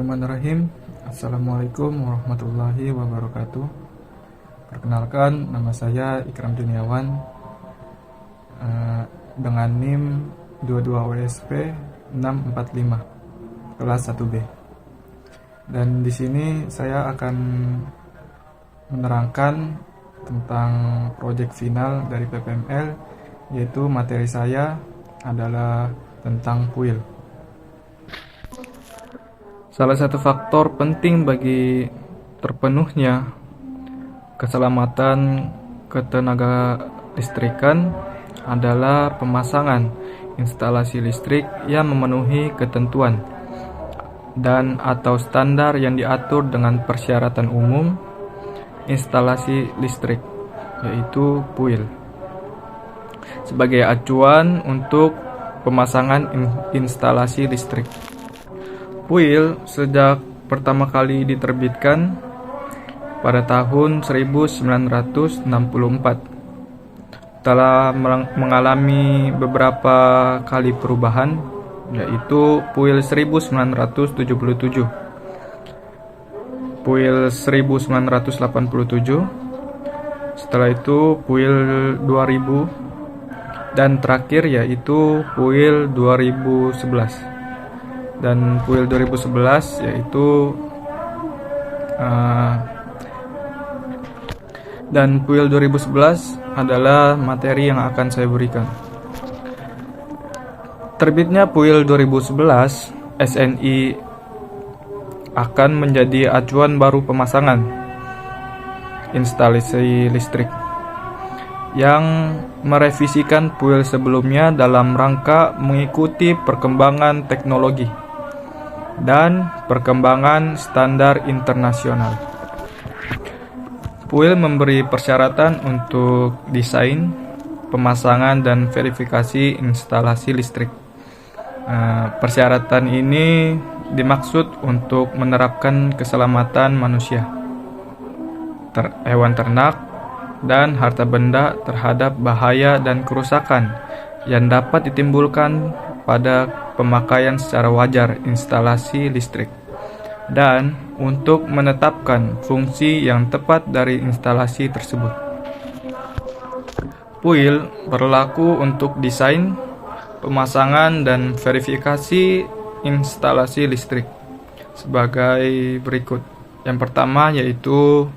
Bismillahirrahmanirrahim. Assalamualaikum warahmatullahi wabarakatuh. Perkenalkan, nama saya Ikram Duniawan dengan NIM 22WSP 645 kelas 1B. Dan di sini saya akan menerangkan tentang proyek final dari PPML, yaitu materi saya adalah tentang puil. Salah satu faktor penting bagi terpenuhnya keselamatan ketenaga listrikan adalah pemasangan instalasi listrik yang memenuhi ketentuan dan atau standar yang diatur dengan persyaratan umum instalasi listrik, yaitu PUIL, sebagai acuan untuk pemasangan instalasi listrik. PUIL sejak pertama kali diterbitkan pada tahun 1964 telah mengalami beberapa kali perubahan, yaitu PUIL 1977, PUIL 1987, setelah itu PUIL 2000, dan terakhir yaitu PUIL 2011. Dan PUIL 2011 yaitu dan PUIL 2011 adalah materi yang akan saya berikan. Terbitnya PUIL 2011, SNI akan menjadi acuan baru pemasangan instalasi listrik yang merevisikan PUIL sebelumnya dalam rangka mengikuti perkembangan teknologi dan perkembangan standar internasional. PUIL memberi persyaratan untuk desain, pemasangan, dan verifikasi instalasi listrik. Persyaratan ini dimaksud untuk menerapkan keselamatan manusia, hewan ternak, dan harta benda terhadap bahaya dan kerusakan yang dapat ditimbulkan pada pemakaian secara wajar instalasi listrik, dan untuk menetapkan fungsi yang tepat dari instalasi tersebut. PUIL berlaku untuk desain, pemasangan, dan verifikasi instalasi listrik sebagai berikut. Yang pertama yaitu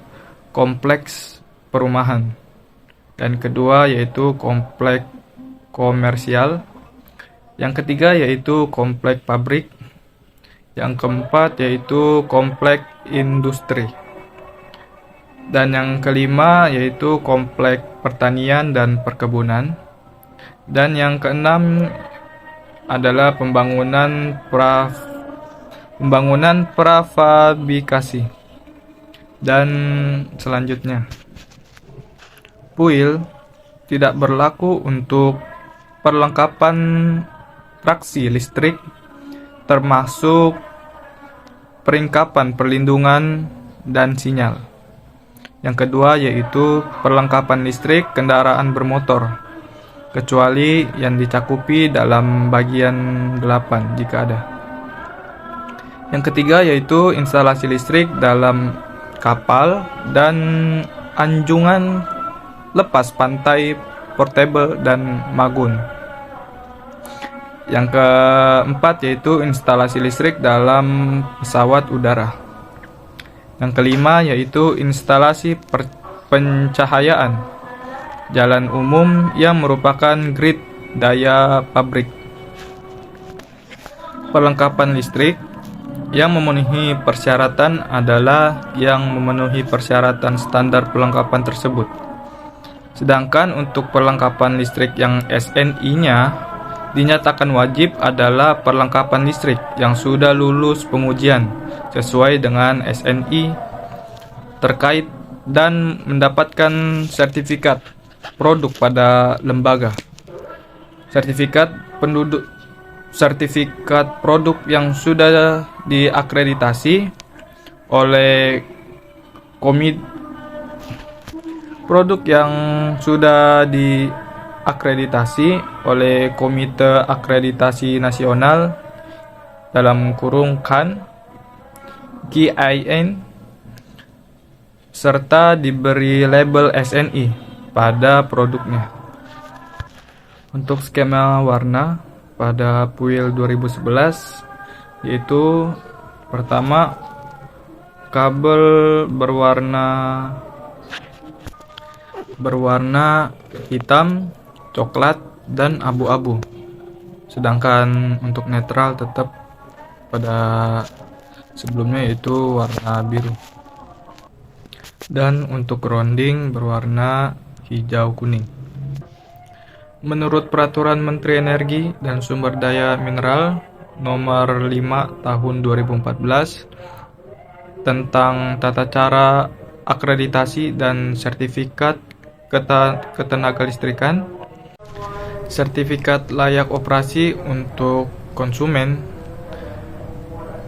kompleks perumahan, dan kedua yaitu kompleks komersial, yang ketiga yaitu kompleks pabrik, yang keempat yaitu kompleks industri, dan yang kelima yaitu kompleks pertanian dan perkebunan, dan yang keenam adalah pembangunan prafabrikasi. Dan selanjutnya, PUIL tidak berlaku untuk perlengkapan traksi listrik, termasuk peringkapan perlindungan dan sinyal. Yang kedua yaitu perlengkapan listrik kendaraan bermotor, kecuali yang dicakupi dalam bagian 8 jika ada. Yang ketiga yaitu instalasi listrik dalam kapal dan anjungan lepas pantai portable dan magun. Yang keempat yaitu instalasi listrik dalam pesawat udara. Yang kelima yaitu instalasi pencahayaan jalan umum yang merupakan grid daya pabrik. Perlengkapan listrik yang memenuhi persyaratan adalah yang memenuhi persyaratan standar perlengkapan tersebut. Sedangkan untuk perlengkapan listrik yang SNI-nya dinyatakan wajib adalah perlengkapan listrik yang sudah lulus pengujian sesuai dengan SNI terkait dan mendapatkan sertifikat produk pada lembaga. Sertifikat produk yang sudah diakreditasi oleh Komite Akreditasi Nasional KAN, KIN, serta diberi label SNI pada produknya. Untuk skema warna pada PUIL 2011 yaitu pertama, kabel berwarna hitam, coklat, dan abu-abu. Sedangkan untuk netral tetap pada sebelumnya yaitu warna biru. Dan untuk grounding berwarna hijau kuning. Menurut Peraturan Menteri Energi dan Sumber Daya Mineral Nomor 5 Tahun 2014 tentang tata cara akreditasi dan sertifikat ketenagalistrikan, sertifikat layak operasi untuk konsumen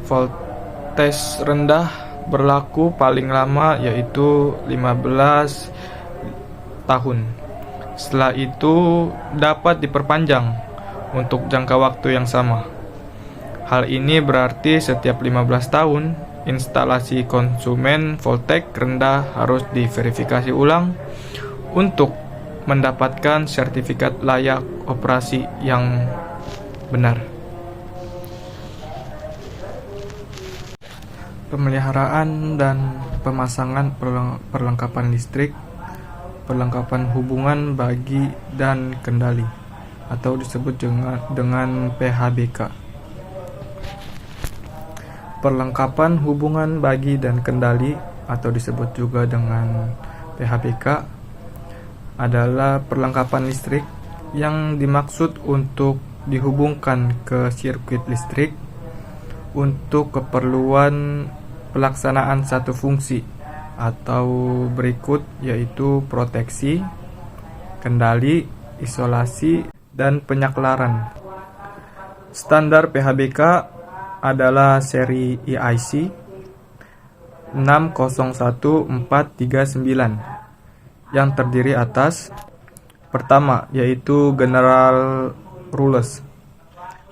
voltage rendah berlaku paling lama yaitu 15 tahun. Setelah itu dapat diperpanjang untuk jangka waktu yang sama. Hal ini berarti setiap 15 tahun instalasi konsumen voltage rendah harus diverifikasi ulang untuk mendapatkan sertifikat layak operasi yang benar. Pemeliharaan dan pemasangan perlengkapan listrik, perlengkapan hubungan bagi dan kendali, atau disebut dengan PHBK. Perlengkapan hubungan bagi dan kendali, atau disebut juga dengan PHBK, adalah perlengkapan listrik yang dimaksud untuk dihubungkan ke sirkuit listrik untuk keperluan pelaksanaan satu fungsi atau berikut, yaitu proteksi, kendali, isolasi, dan penyaklaran. Standar PHBK adalah seri EIC 601439 yang terdiri atas pertama yaitu General Rules,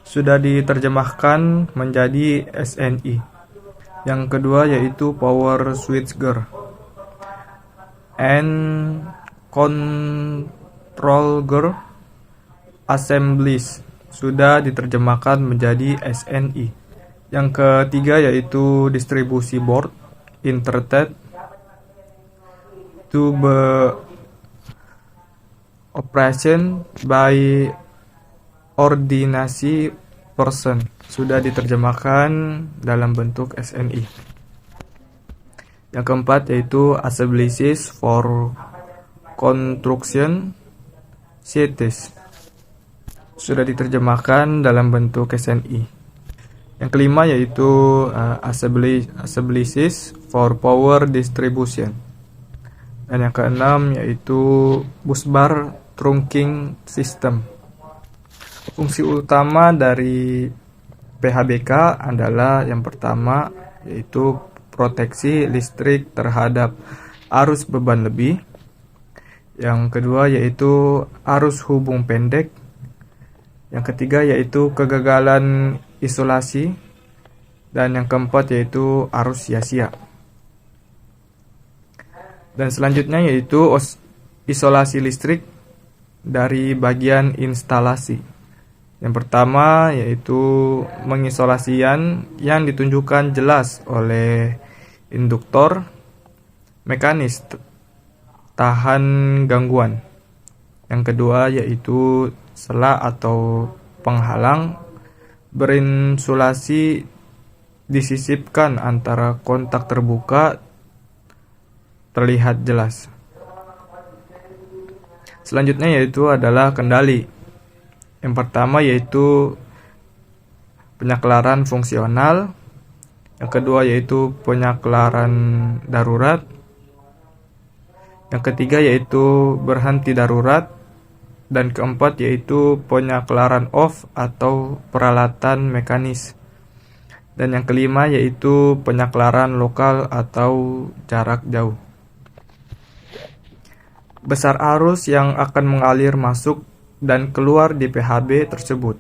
sudah diterjemahkan menjadi SNI. Yang kedua yaitu Power Switchgear and Control Gear Assemblies, sudah diterjemahkan menjadi SNI. Yang ketiga yaitu Distribusi Board Intended to be operation by ordinary person, sudah diterjemahkan dalam bentuk SNI. Yang keempat yaitu Assemblies for Construction Cities, sudah diterjemahkan dalam bentuk SNI. Yang kelima yaitu Assemblies for Power Distribution. Dan yang keenam yaitu Busbar Trunking System. Fungsi utama dari PHBK adalah yang pertama yaitu proteksi listrik terhadap arus beban lebih. Yang kedua yaitu arus hubung pendek. Yang ketiga yaitu kegagalan isolasi. Dan yang keempat yaitu arus sia-sia. Dan selanjutnya yaitu isolasi listrik dari bagian instalasi. Yang pertama yaitu mengisolasian yang ditunjukkan jelas oleh induktor, mekanis tahan gangguan. Yang kedua yaitu sela atau penghalang berinsulasi disisipkan antara kontak terbuka terlihat jelas. Selanjutnya yaitu adalah kendali. Yang pertama yaitu penyaklaran fungsional. Yang kedua yaitu penyaklaran darurat. Yang ketiga yaitu berhenti darurat. Dan keempat yaitu penyaklaran off atau peralatan mekanis. Dan yang kelima yaitu penyaklaran lokal atau jarak jauh. Besar arus yang akan mengalir masuk dan keluar di PHB tersebut.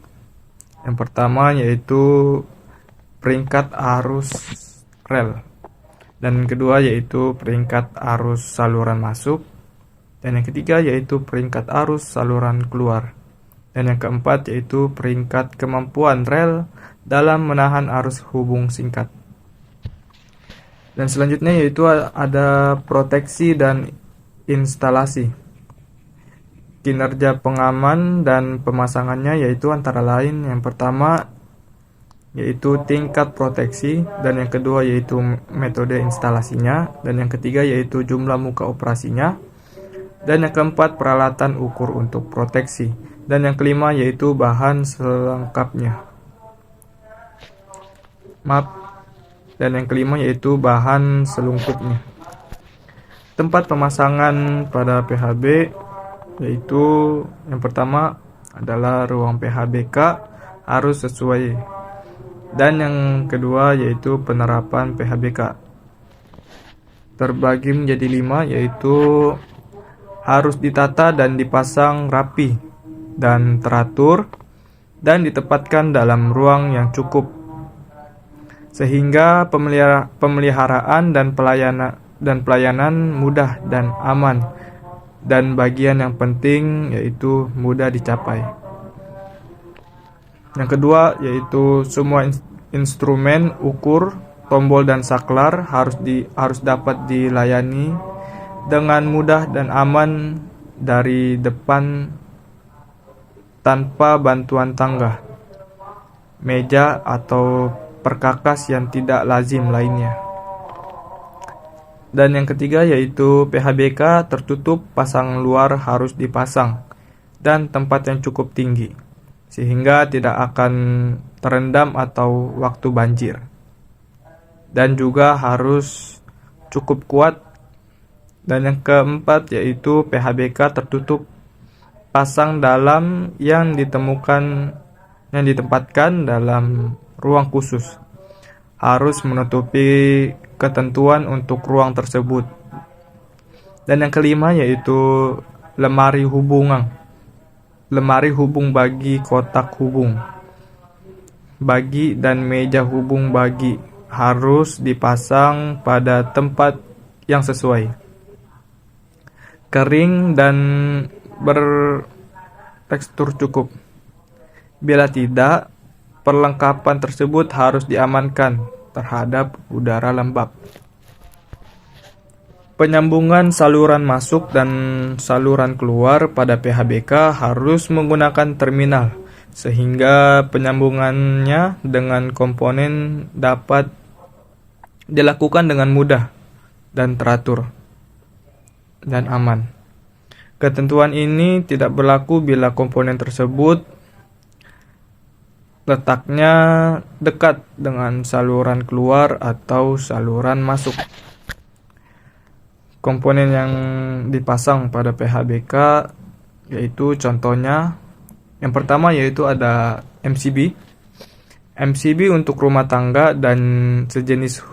Yang pertama yaitu peringkat arus rel. Dan yang kedua yaitu peringkat arus saluran masuk. Dan yang ketiga yaitu peringkat arus saluran keluar. Dan yang keempat yaitu peringkat kemampuan rel dalam menahan arus hubung singkat. Dan selanjutnya yaitu ada proteksi dan instalasi. Kinerja pengaman dan pemasangannya yaitu antara lain yang pertama yaitu tingkat proteksi, dan yang kedua yaitu metode instalasinya, dan yang ketiga yaitu jumlah muka operasinya, dan yang keempat peralatan ukur untuk proteksi, dan yang kelima yaitu bahan selengkapnya. Dan yang kelima yaitu bahan selungkupnya. Tempat pemasangan pada PHB yaitu yang pertama adalah ruang PHBK harus sesuai. Dan yang kedua yaitu penerapan PHBK terbagi menjadi 5, yaitu harus ditata dan dipasang rapi dan teratur dan ditempatkan dalam ruang yang cukup sehingga pemeliharaan dan pelayanan mudah dan aman, dan bagian yang penting yaitu mudah dicapai. Yang kedua yaitu semua instrumen ukur, tombol dan saklar harus dapat dilayani dengan mudah dan aman dari depan tanpa bantuan tangga, meja atau perkakas yang tidak lazim lainnya. Dan yang ketiga yaitu PHBK tertutup pasang luar harus dipasang dan tempat yang cukup tinggi sehingga tidak akan terendam atau waktu banjir. Dan juga harus cukup kuat. Dan yang keempat yaitu PHBK tertutup pasang dalam yang ditempatkan dalam ruang khusus. Harus menutupi ketentuan untuk ruang tersebut. Dan yang kelima yaitu lemari hubung bagi kotak hubung bagi dan meja hubung bagi harus dipasang pada tempat yang sesuai, kering dan bertekstur cukup. Bila tidak, perlengkapan tersebut harus diamankan terhadap udara lembab. Penyambungan saluran masuk dan saluran keluar pada PHBK harus menggunakan terminal, sehingga penyambungannya dengan komponen dapat dilakukan dengan mudah dan teratur dan aman. Ketentuan ini tidak berlaku bila komponen tersebut letaknya dekat dengan saluran keluar atau saluran masuk. Komponen yang dipasang pada PHBK yaitu contohnya yang pertama yaitu ada MCB. MCB untuk rumah tangga dan sejenis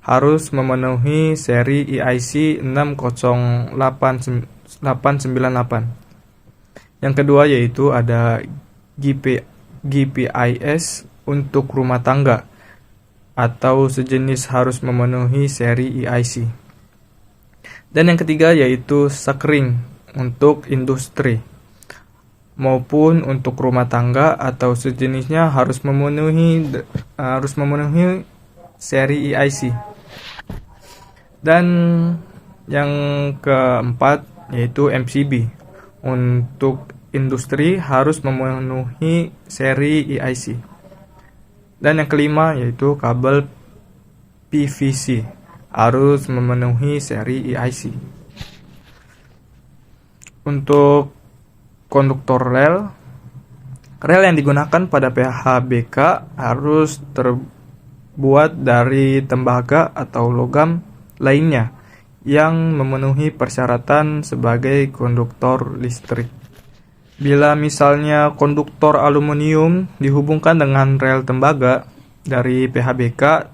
harus memenuhi seri EIC 608898. Yang kedua yaitu ada GPIS untuk rumah tangga atau sejenis harus memenuhi seri EIC. Dan yang ketiga yaitu sakring untuk industri maupun untuk rumah tangga atau sejenisnya harus memenuhi seri EIC. Dan yang keempat yaitu MCB untuk industri harus memenuhi seri EIC. Dan yang kelima yaitu kabel PVC harus memenuhi seri EIC. Untuk konduktor rel yang digunakan pada PHBK harus terbuat dari tembaga atau logam lainnya yang memenuhi persyaratan sebagai konduktor listrik. Bila misalnya konduktor aluminium dihubungkan dengan rel tembaga dari PHBK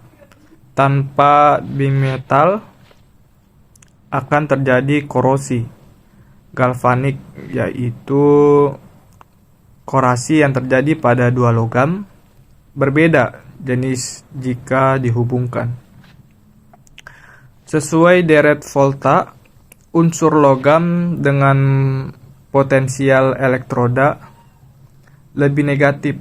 tanpa bimetal, akan terjadi korosi galvanik, yaitu korasi yang terjadi pada dua logam berbeda jenis jika dihubungkan. Sesuai deret volta, unsur logam dengan potensial elektroda lebih negatif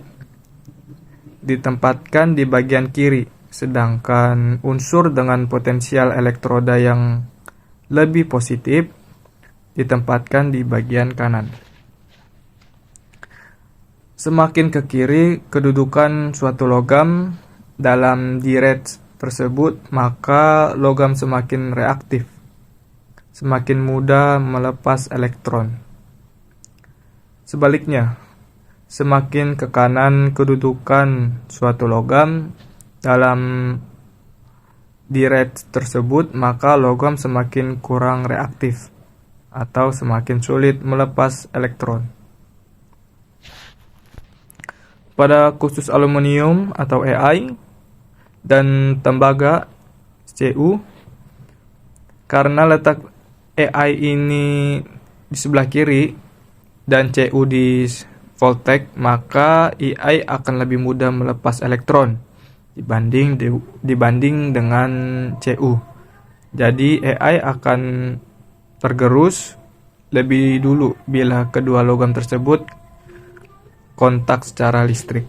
ditempatkan di bagian kiri, sedangkan unsur dengan potensial elektroda yang lebih positif ditempatkan di bagian kanan. Semakin ke kiri kedudukan suatu logam dalam deret tersebut, maka logam semakin reaktif, semakin mudah melepas elektron. Sebaliknya, semakin ke kanan kedudukan suatu logam dalam deret tersebut, maka logam semakin kurang reaktif atau semakin sulit melepas elektron. Pada khusus aluminium atau Ai dan tembaga Cu, karena letak Ai ini di sebelah kiri dan Cu di voltage, maka Ai akan lebih mudah melepas elektron dibanding dengan Cu. Jadi Ai akan tergerus lebih dulu bila kedua logam tersebut kontak secara listrik.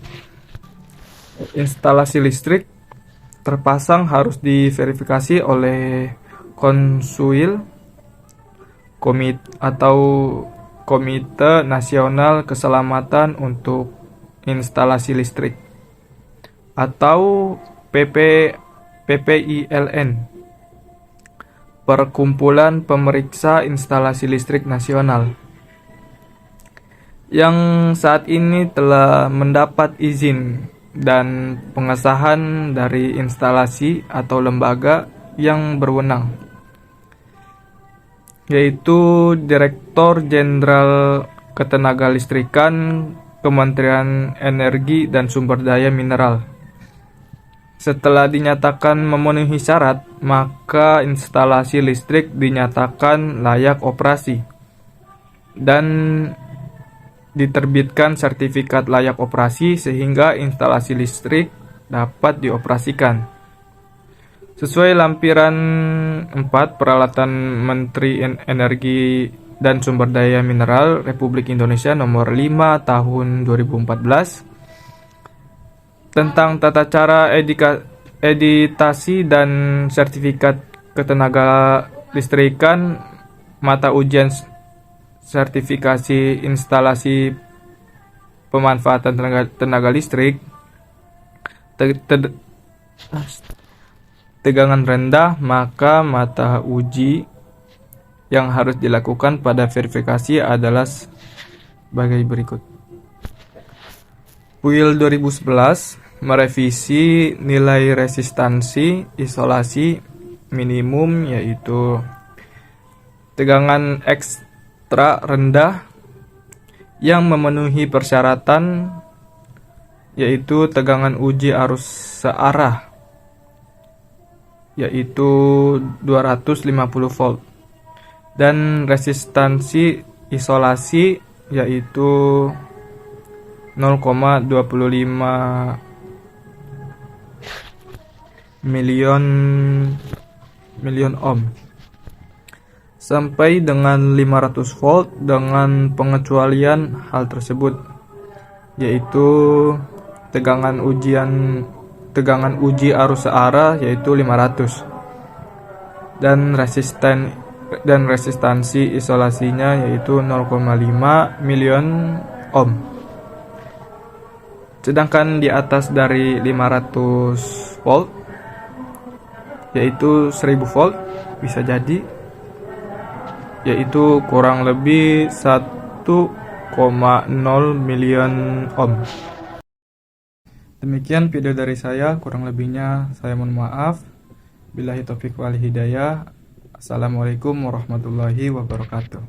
Instalasi listrik terpasang harus diverifikasi oleh konsuil Komite Nasional Keselamatan untuk Instalasi Listrik atau PPILN, Perkumpulan Pemeriksa Instalasi Listrik Nasional, yang saat ini telah mendapat izin dan pengesahan dari instalasi atau lembaga yang berwenang, yaitu Direktur Jenderal Ketenagalistrikan Kementerian Energi dan Sumber Daya Mineral. Setelah dinyatakan memenuhi syarat, maka instalasi listrik dinyatakan layak operasi dan diterbitkan sertifikat layak operasi sehingga instalasi listrik dapat dioperasikan. Sesuai lampiran 4 Peralatan Menteri Energi dan Sumber Daya Mineral Republik Indonesia nomor 5 tahun 2014 tentang tata cara editasi dan sertifikat ketenaga listrikan, mata ujian sertifikasi instalasi pemanfaatan tenaga listrik, tegangan rendah, maka mata uji yang harus dilakukan pada verifikasi adalah sebagai berikut. PUIL 2011 merevisi nilai resistansi isolasi minimum, yaitu tegangan ekstra rendah yang memenuhi persyaratan, yaitu tegangan uji arus searah, yaitu 250 volt, dan resistansi isolasi yaitu 0,25 million ohm sampai dengan 500 volt dengan pengecualian hal tersebut, yaitu tegangan uji arus searah yaitu 500 dan resistansi isolasinya yaitu 0,5 million ohm. Sedangkan di atas dari 500 volt yaitu 1000 volt bisa jadi, yaitu kurang lebih 1,0 million ohm. Demikian video dari saya, kurang lebihnya saya mohon maaf. Billahi taufiq wal hidayah. Assalamualaikum warahmatullahi wabarakatuh.